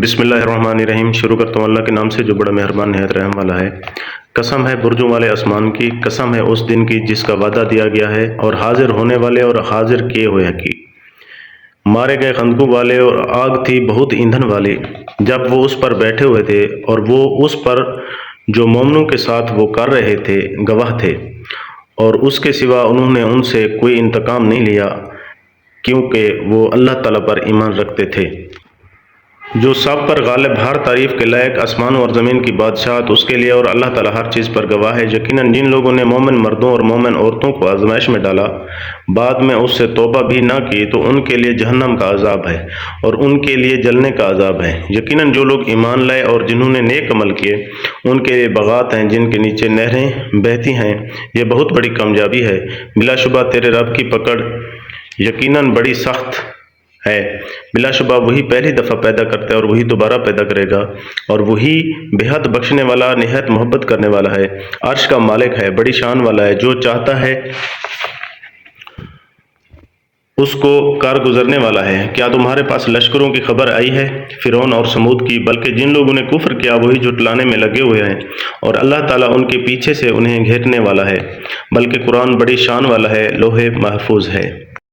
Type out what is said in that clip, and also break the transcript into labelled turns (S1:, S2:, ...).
S1: بسم اللہ الرحمن الرحیم۔ شروع کرتا ہوں اللہ کے نام سے جو بڑا مہربان نہایت رحم والا ہے۔ قسم ہے برجوں والے آسمان کی، قسم ہے اس دن کی جس کا وعدہ دیا گیا ہے، اور حاضر ہونے والے اور حاضر کیے ہوئے کی۔ مارے گئے خندقوں والے، اور آگ تھی بہت ایندھن والی جب وہ اس پر بیٹھے ہوئے تھے، اور وہ اس پر جو مومنوں کے ساتھ وہ کر رہے تھے گواہ تھے، اور اس کے سوا انہوں نے ان سے کوئی انتقام نہیں لیا، کیونکہ وہ اللہ تعالیٰ پر ایمان رکھتے تھے جو سب پر غالب، ہر تعریف کے لائق، آسمان اور زمین کی بادشاہت اس کے لیے، اور اللہ تعالیٰ ہر چیز پر گواہ ہے۔ یقیناً جن لوگوں نے مومن مردوں اور مومن عورتوں کو آزمائش میں ڈالا، بعد میں اس سے توبہ بھی نہ کی، تو ان کے لیے جہنم کا عذاب ہے، اور ان کے لیے جلنے کا عذاب ہے۔ یقیناً جو لوگ ایمان لائے اور جنہوں نے نیک عمل کیے، ان کے لیے باغات ہیں جن کے نیچے نہریں بہتی ہیں، یہ بہت بڑی کامیابی ہے۔ بلا شبہ تیرے رب کی پکڑ یقیناً بڑی سخت ہے۔ بلا شبہ وہی پہلی دفعہ پیدا کرتا ہے اور وہی دوبارہ پیدا کرے گا، اور وہی بے حد بخشنے والا، نہایت محبت کرنے والا ہے، عرش کا مالک ہے، بڑی شان والا ہے، جو چاہتا ہے اس کو کار گزرنے والا ہے۔ کیا تمہارے پاس لشکروں کی خبر آئی ہے، فرعون اور سمود کی؟ بلکہ جن لوگوں نے کفر کیا وہی جھٹلانے میں لگے ہوئے ہیں، اور اللہ تعالیٰ ان کے پیچھے سے انہیں گھیرنے والا ہے۔ بلکہ قرآن بڑی شان والا ہے، لوح محفوظ ہے۔